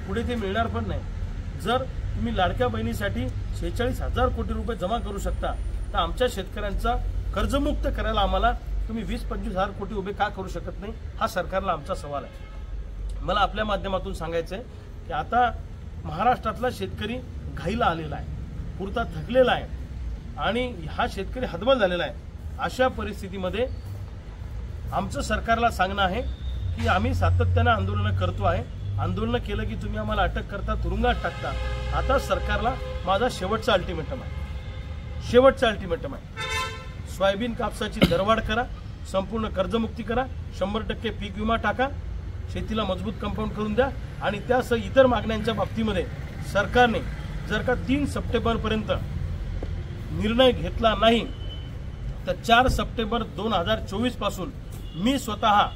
पुढे ते मिळणार पण नाही। जर तुम्ही लाडक्या बहिणीसाठी 46,000 कोटी रुपये जमा करू शकता तर आमच्या शेतकऱ्यांचा कर्जमुक्त करायला आम्हाला तुम्ही 20-25,000 कोटी उभे का करू शकत नाही, हा सरकारला आमचा सवाल आहे। मला आपल्या माध्यमातून सांगायचं आहे की आता महाराष्ट्रातला शेतकरी घाईला आलेला आहे, पुरता थकलेला आहे आणि हा शेतकरी हतबल झालेला आहे। अशा परिस्थितीमध्ये आमचं सरकारला सांगणं आहे की आम्ही सातत्याने आंदोलन करतो आहे, आंदोलन केलं की तुम्ही आम्हाला अटक करता, तुरुंगात टाकता। आता सरकारला माझा शेवटचा अल्टिमेटम आहे, सोयाबीन कापसाची दरवाढ करा, संपूर्ण कर्जमुक्ती करा, 100% पीक विमा टाका, शेतीला मजबूत कंपाऊंड करून द्या आणि त्यासह इतर मागण्यांच्या बाबतीमध्ये सरकारने जर का 3 सप्टेंबरपर्यंत निर्णय घेतला नाही तर 4 सप्टेंबर 2024 पासून मी स्वतः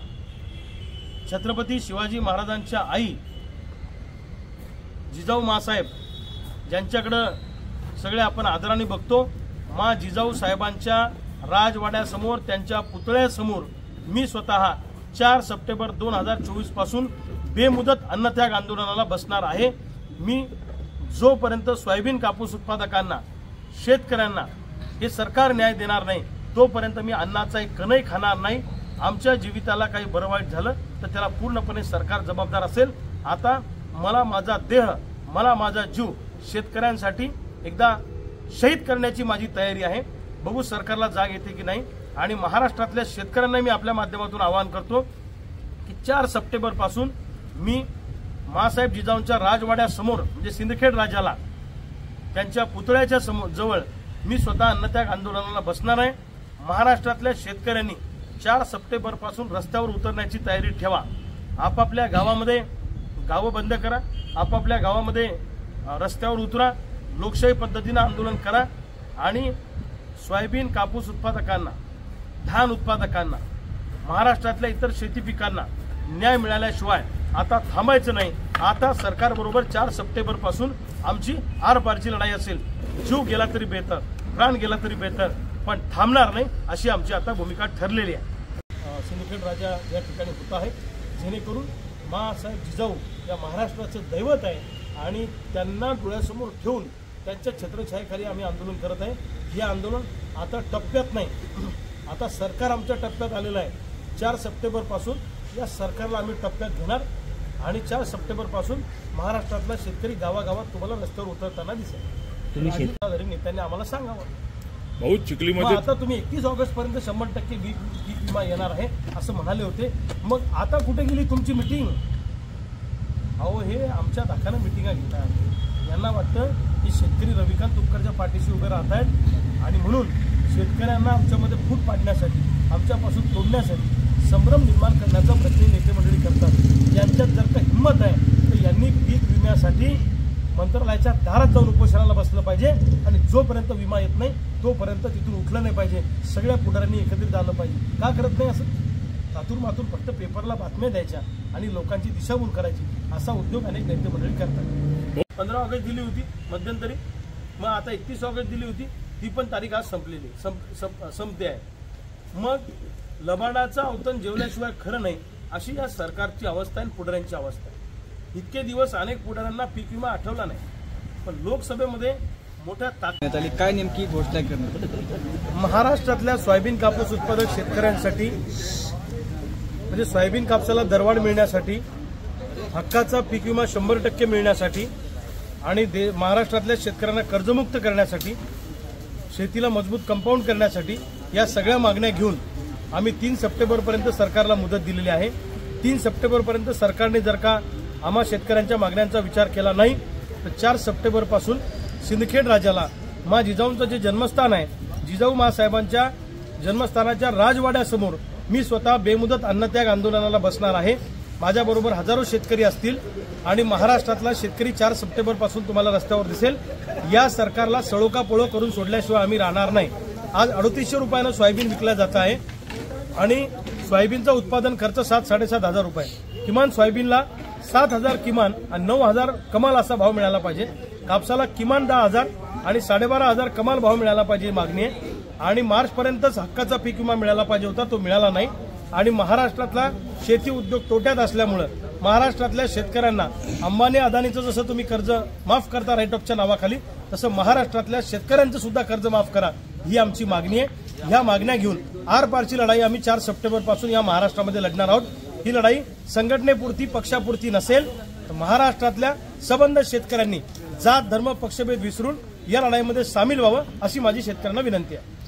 छत्रपती शिवाजी महाराजांच्या आई जिजाऊ मासाहेब ज्यांच्याकडे सगळे आपण आदराने बघतो, मा जिजाऊ साहेबांच्या राजवाड्यासमोर त्यांच्या पुतळ्यासमोर मी स्वतः 4 सप्टेंबर 2024 पासून बेमुदत अन्नत्याग आंदोलनाला बसणार आहे। मी जोपर्यंत सोयाबीन कापूस उत्पादकांना, शेतकऱ्यांना हे सरकार न्याय देणार नाही तोपर्यंत मी अन्नाचा एक कणही खाणार नाही। आमच्या जीविताला काही बरं वाईट झालं तर त्याला पूर्णपणे सरकार जबाबदार असेल। आता मला माझा देह, मला माझा जीव शेतकऱ्यांसाठी एकदा शहीद करण्याची माझी तयारी आहे। बघू सरकारला जाग येते की नाही। आणि महाराष्ट्रातल्या शेतकऱ्यांना मी आपल्या माध्यमातून आवाहन करतो की 4 सप्टेंबर पासून मी मासाहेब जिजाऊंच्या राजवाड्यासमोर म्हणजे सिंदखेड राजाला त्यांच्या पुतळ्याच्या जवळ मी स्वतः अन्नत्याग आंदोलनाला बसणार आहे। महाराष्ट्रातल्या शेतकऱ्यांनी 4 सप्टेंबर पासून रस्त्यावर उतरण्याची तयारी ठेवा। आपापल्या गावामध्ये गावं बंद करा, आपापल्या गावामध्ये रस्त्यावर उतरा, लोकशाही पद्धतीने आंदोलन करा आणि सोयाबीन कापूस उत्पादकांना, धान उत्पादकांना, महाराष्ट्रातल्या इतर शेती पिकांना न्याय मिळाल्याशिवाय आता थांबायचं नाही। आता सरकारबरोबर 4 सप्टेंबर पासून आमची आरपारची लढाई असेल। जीव गेला तरी बेहतर, प्राण गेला तरी बेहतर, पण थांबणार नाही अशी आमची आता भूमिका ठरलेली आहे। सिंदखेड राजा या ठिकाणी होत आहे जेणेकरून मासाहेब जिजाऊ या महाराष्ट्राचं दैवत आहे आणि त्यांना डोळ्यासमोर ठेवून त्यांच्या छत्रछायेखाली आम्ही आंदोलन करत आहे। हे आंदोलन आता टप्प्यात नाही, आता सरकार आमच्या टप्प्यात आलेलं आहे। 4 सप्टेंबर पासून या सरकारला आम्ही टप्प्यात घेणार आणि 4 सप्टेंबर पासून महाराष्ट्रातला शेतकरी गावागावात तुम्हाला रस्त्यावर उतरताना दिसेल। तुम्ही शेतकरी नेत्यांनी आम्हाला सांगावं बहुत चिखलीमध्ये आता तुम्ही 31 ऑगस्ट पर्यंत 100% पीक विमा येणार आहे असं म्हणाले होते, मग आता कुठे गेली तुमची मीटिंग? अहो हे आमच्या दाखाने मिटिंगा घेतात, यांना वाटतं की शेतकरी रविकांत तुपकरच्या पाठीशी उभे राहत आहेत आणि म्हणून शेतकऱ्यांना आमच्यामध्ये फूट पाडण्यासाठी, आमच्यापासून तोडण्यासाठी संभ्रम निर्माण करण्याचा प्रयत्न नेते मंडळी करतात। यांच्यात जर का हिंमत आहे तर यांनी पीक विम्यासाठी मंत्रालयाच्या दारात जाऊन उपोषणाला बसलं पाहिजे आणि जोपर्यंत विमा येत नाही तोपर्यंत तिथून उठलं नाही पाहिजे। सगळ्या पुढाऱ्यांनी एकत्रित झालं पाहिजे। का करत नाही असं? तातूर मातूर फक्त पेपरला बातम्या द्यायच्या आणि लोकांची दिशाभूल करायची, असा उद्योग अनेक नेते मंडळी करतात। 15 ऑगस्ट दिली होती मध्यंतरी, मग आता 31 ऑगस्ट दिली होती, ती पण तारीख आज संपलेली संपते आहे। मग लबाडाचा अवतन जेवल्याशिवाय खरं नाही अशी या सरकारची अवस्था आणि पुढाऱ्यांची अवस्था आहे। इतके दिवस अनेक पुढाऱ्यांना पीक विमा आठवला नाही, पण लोकसभेमध्ये मोठ्या ताकदीत आली। काय नेमकी घोषणा करण्यात? महाराष्ट्रातल्या सोयाबीन कापूस उत्पादक शेतकऱ्यांसाठी म्हणजे सोयाबीन कापसाला दरवाढ मिळण्यासाठी, हक्काचा पीक विमा 100% मिळण्यासाठी आणि महाराष्ट्रातल्या शेतकऱ्यांना कर्जमुक्त करण्यासाठी, शेतीला मजबूत कंपाऊंड करण्यासाठी या सगळ्या मागण्या घेऊन आम्ही 3 सप्टेंबरपर्यंत सरकारला मुदत दिलेली आहे। 3 सप्टेंबरपर्यंत सरकारने जर का आम्हा शेतकऱ्यांच्या मागण्यांचा विचार केला नाही तर 4 सप्टेंबर पासून सिंदखेड राजाला मा जिजाऊंचं जे जन्मस्थान आहे, जिजाऊ मासाहेबांच्या जन्मस्थानाच्या राजवाड्यासमोर मी स्वतः बेमुदत अन्नत्याग आंदोलनाला बसणार आहे। माझ्याबरोबर हजारो शेतकरी असतील आणि महाराष्ट्रातला शेतकरी 4 सप्टेंबर पासून तुम्हाला रस्त्यावर दिसेल। या सरकारला सळोकापळो करून सोडल्याशिवाय आम्ही राहणार नाही। आज 3800 रुपयानं सोयाबीन विकलं जात आहे आणि सोयाबीनचा उत्पादन खर्च 7-7.5 हजार रुपये, किमान सोयाबीनला 7,000 किमान आणि 9,000 कमाल असा भाव मिळाला पाहिजे। कापसाला किमान 10,000 आणि 12,500 कमाल भाव मिळाला पाहिजे मागणी आहे आणि मार्चपर्यंतच हक्काचा पीक विमा मिळाला पाहिजे होता, तो मिळाला नाही। आणि महाराष्ट्रातला शेती उद्योग तोट्यात असल्यामुळे महाराष्ट्रातल्या शेतकऱ्यांना अंबानी अदानीचं जसं तुम्ही कर्ज माफ करता राईट ऑफच्या नावाखाली, तसं महाराष्ट्रातल्या शेतकऱ्यांचं सुद्धा कर्ज माफ करा, ही आमची मागणी आहे। ह्या मागण्या घेऊन आरपारची लढाई आम्ही 4 सप्टेंबरपासून या महाराष्ट्रामध्ये लढणार आहोत। ही लढाई संघटनेपुरती पक्षापुरती नसेल, तर महाराष्ट्रातल्या सबंध शेतकऱ्यांनी जात धर्म पक्षभेद विसरून या लढाईमध्ये सामील व्हावं, अशी माझी शेतकऱ्यांना विनंती आहे।